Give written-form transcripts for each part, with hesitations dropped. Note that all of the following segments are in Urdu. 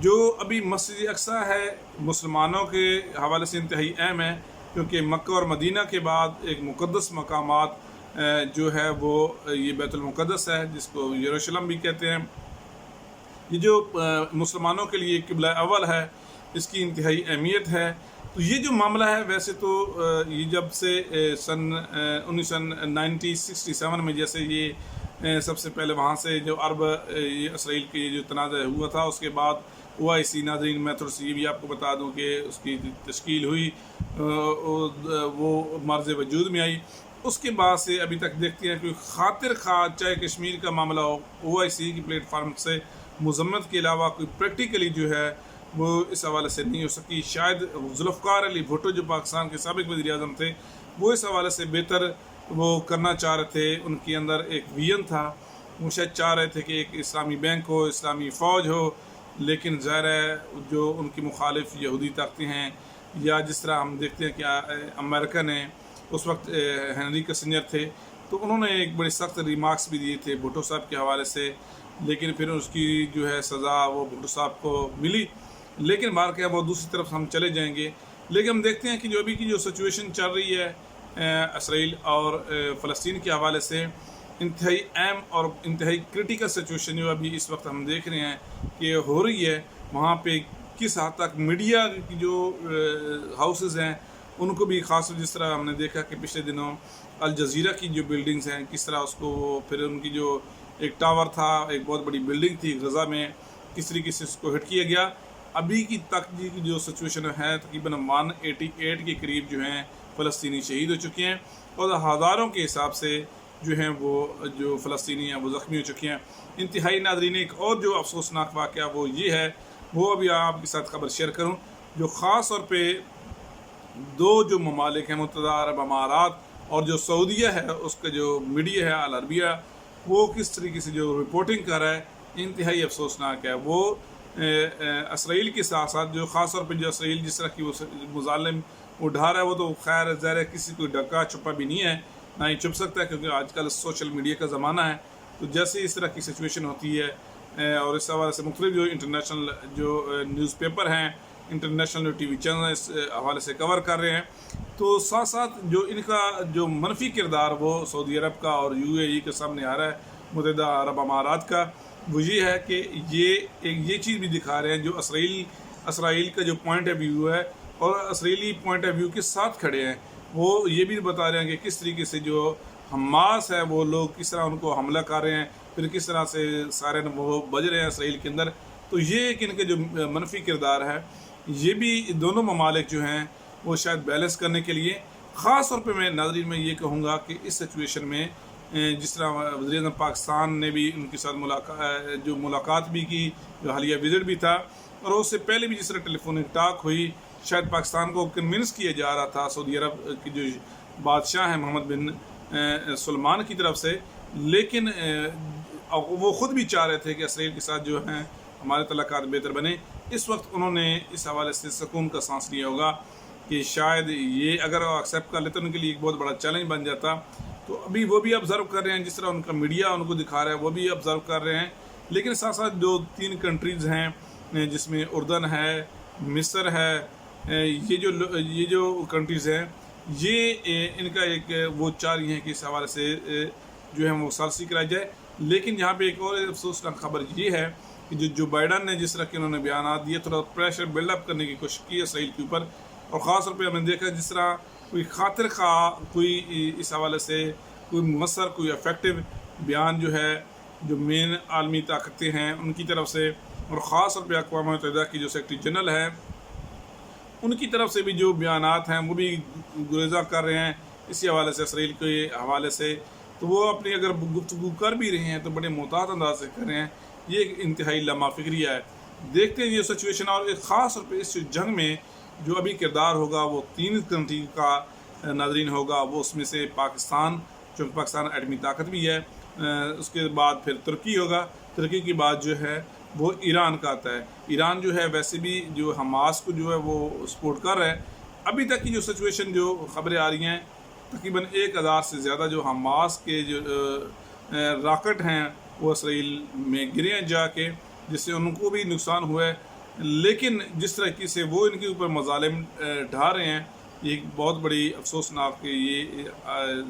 جو ابھی مسجد اقصیٰ ہے مسلمانوں کے حوالے سے انتہائی اہم ہے، کیونکہ مکہ اور مدینہ کے بعد ایک مقدس مقامات جو ہے وہ یہ بیت المقدس ہے، جس کو یروشلم بھی کہتے ہیں۔ یہ جو مسلمانوں کے لیے قبلہ اول ہے، اس کی انتہائی اہمیت ہے۔ تو یہ جو معاملہ ہے، ویسے تو یہ جب سے سن 1967 میں جیسے یہ سب سے پہلے وہاں سے جو عرب اسرائیل کے جو تنازع ہوا تھا، اس کے بعد OIC ناظرین میں تھوڑا سی یہ بھی آپ کو بتا دوں کہ اس کی تشکیل ہوئی، وہ مرز وجود میں آئی۔ اس کے بعد سے ابھی تک دیکھتے ہیں کہ خاطر خواہ چاہے کشمیر کا معاملہ ہو، OIC کی پلیٹ فارم سے مذمت کے علاوہ کوئی پریکٹیکلی جو ہے وہ اس حوالے سے نہیں ہو سکی۔ شاید ذوالفقار علی بھٹو جو پاکستان کے سابق وزیر اعظم تھے، وہ اس حوالے سے بہتر وہ کرنا چاہ رہے تھے، ان کے اندر ایک ویژن تھا، وہ شاید چاہ رہے تھے کہ ایک اسلامی بینک ہو، اسلامی فوج ہو، لیکن ظاہر ہے جو ان کی مخالف یہودی طاقتیں ہیں، یا جس طرح ہم دیکھتے ہیں کہ امریکہ نے اس وقت ہنری کسنجر تھے، تو انہوں نے ایک بڑے سخت ریمارکس بھی دیے تھے بھٹو صاحب کے حوالے سے، لیکن پھر اس کی جو ہے سزا وہ بھٹو صاحب کو ملی۔ لیکن بار کیا وہ دوسری طرف ہم چلے جائیں گے، لیکن ہم دیکھتے ہیں کہ جو ابھی کی جو سچویشن چل رہی ہے اسرائیل اور فلسطین کے حوالے سے، انتہائی اہم اور انتہائی کرٹیکل سچویشن جو ابھی اس وقت ہم دیکھ رہے ہیں کہ ہو رہی ہے، وہاں پہ کس حد تک میڈیا کی جو ہاؤسز ہیں ان کو بھی خاص، جس طرح ہم نے دیکھا کہ پچھلے دنوں الجزیرہ کی جو بلڈنگز ہیں کس طرح اس کو پھر ان کی جو ایک ٹاور تھا، ایک بہت بڑی بلڈنگ تھی غزہ میں، کس طریقے سے اس کو ہٹ کیا گیا۔ ابھی کی تک جو سچویشن ہے تقریباً 188 کے قریب جو ہیں فلسطینی شہید ہو چکے ہیں، اور ہزاروں کے حساب سے جو ہیں وہ جو فلسطینی ہیں وہ زخمی ہو چکے ہیں۔ انتہائی ناظرین ایک اور جو افسوسناک واقعہ وہ یہ ہے، وہ ابھی آپ کے ساتھ خبر شیئر کروں، جو خاص طور پہ دو جو ممالک ہیں متحدہ عرب امارات اور جو سعودیہ ہے، اس کا جو میڈیا ہے العربیہ، وہ کس طریقے سے جو رپورٹنگ کر رہا ہے انتہائی افسوسناک ہے۔ وہ اسرائیل کے ساتھ ساتھ جو خاص طور پہ جو اسرائیل جس طرح کی وہ مظالم اٹھا رہا ہے، وہ تو خیر ظاہر ہے کسی کو ڈکا چھپا بھی نہیں ہے، نہ ہی چھپ سکتا ہے، کیونکہ آج کل سوشل میڈیا کا زمانہ ہے۔ تو جیسے اس طرح کی سچویشن ہوتی ہے اور اس حوالے سے مختلف جو انٹرنیشنل جو نیوز پیپر ہیں، انٹرنیشنل جو ٹی وی چینل اس حوالے سے کور کر رہے ہیں، تو ساتھ ساتھ جو ان کا جو منفی کردار وہ سعودی عرب کا اور UAE کے سامنے آ رہا ہے، متحدہ عرب امارات کا، وہ یہ ہے کہ یہ چیز بھی دکھا رہے ہیں جو اسرائیل کا جو پوائنٹ آف ویو ہے اور اسرائیلی پوائنٹ آف ویو کے ساتھ کھڑے ہیں، وہ یہ بھی بتا رہے ہیں کہ کس طریقے سے جو حماس ہے وہ لوگ کس طرح ان کو حملہ کر رہے ہیں، پھر کس طرح سے سارے وہ بج رہے ہیں اسرائیل کے اندر۔ تو یہ ایک ان کے جو منفی کردار ہے، یہ بھی دونوں ممالک جو ہیں وہ شاید بیلنس کرنے کے لیے، خاص طور پہ میں ناظرین میں یہ کہوں گا کہ اس سچویشن میں جس طرح وزیر اعظم پاکستان نے بھی ان کے ساتھ ملاقات بھی کی، جو حالیہ وزٹ بھی تھا، اور اس سے پہلے بھی جس طرح ٹیلی فونک ٹاک ہوئی، شاید پاکستان کو کنونس کیا جا رہا تھا سعودی عرب کی جو بادشاہ ہیں محمد بن سلمان کی طرف سے، لیکن وہ خود بھی چاہ رہے تھے کہ اسرائیل کے ساتھ جو ہیں ہمارے تعلقات بہتر بنے۔ اس وقت انہوں نے اس حوالے سے سکون کا سانس لیا ہوگا کہ شاید یہ اگر ایکسیپٹ کر لیتے ان کے لیے ایک بہت بڑا چیلنج بن جاتا۔ تو ابھی وہ بھی آبزرو کر رہے ہیں، جس طرح ان کا میڈیا ان کو دکھا رہا ہے وہ بھی آبزرو کر رہے ہیں، لیکن ساتھ ساتھ جو 3 کنٹریز ہیں جس میں اردن ہے، مصر ہے، یہ جو کنٹریز ہیں، یہ ان کا ایک وہ چاہ رہی ہیں کہ اس حوالے سے جو ہے وہ ثالثی کرائی جائے۔ لیکن یہاں پہ ایک اور افسوسناک خبر یہ ہے کہ جو بائیڈن نے جس طرح کے انہوں نے بیانات دیے، تھوڑا پریشر بلڈ اپ کرنے کی کوشش کی اسرائیل کے اوپر، اور خاص طور پہ ہم نے دیکھا جس طرح کوئی خاطر خواہ کوئی اس حوالے سے کوئی مؤثر کوئی افیکٹو بیان جو ہے جو مین عالمی طاقتیں ہیں ان کی طرف سے، اور خاص طور پہ اقوام متحدہ کی جو سیکرٹری جنرل ہے ان کی طرف سے بھی جو بیانات ہیں وہ بھی گریزاں کر رہے ہیں اسی حوالے سے، اسرائیل کے حوالے سے۔ تو وہ اپنی اگر گفتگو کر بھی رہے ہیں تو بڑے محتاط انداز سے کر رہے ہیں، یہ ایک انتہائی لمحہ فکریہ ہے۔ دیکھتے ہیں یہ سچویشن، اور ایک خاص طور پہ اس جنگ میں جو ابھی کردار ہوگا وہ 3 کنٹری کا ناظرین ہوگا، وہ اس میں سے پاکستان، چونکہ پاکستان ایٹمی طاقت بھی ہے، اس کے بعد پھر ترکی ہوگا، ترکی کے بعد جو ہے وہ ایران کا آتا ہے۔ ایران جو ہے ویسے بھی جو حماس کو جو ہے وہ سپورٹ کر رہا ہے۔ ابھی تک کی جو سچویشن جو خبریں آ رہی ہیں، تقریباً 1000 سے زیادہ جو حماس کے جو راکٹ ہیں وہ اسرائیل میں گرے ہیں جا کے، جس سے ان کو بھی نقصان ہوا ہے، لیکن جس طریقے سے وہ ان کے اوپر مظالم ڈھا رہے ہیں، یہ ایک بہت بڑی افسوسناک یہ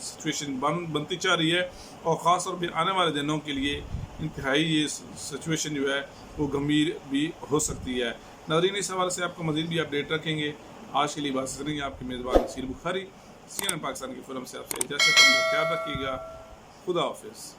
سچویشن بنتی چاہ رہی ہے، اور خاص طور پہ آنے والے دنوں کے لیے انتہائی یہ سچویشن جو ہے وہ گمبھیر بھی ہو سکتی ہے۔ ناظرین، اس حوالے سے آپ کو مزید بھی اپڈیٹ رکھیں گے۔ آج کے لیے بات کریں گے آپ کے میزبان نصیر بخاری، CNN پاکستان کے فورم سے آپ سے اجازت، خیال رکھیے گا۔ خدا حافظ۔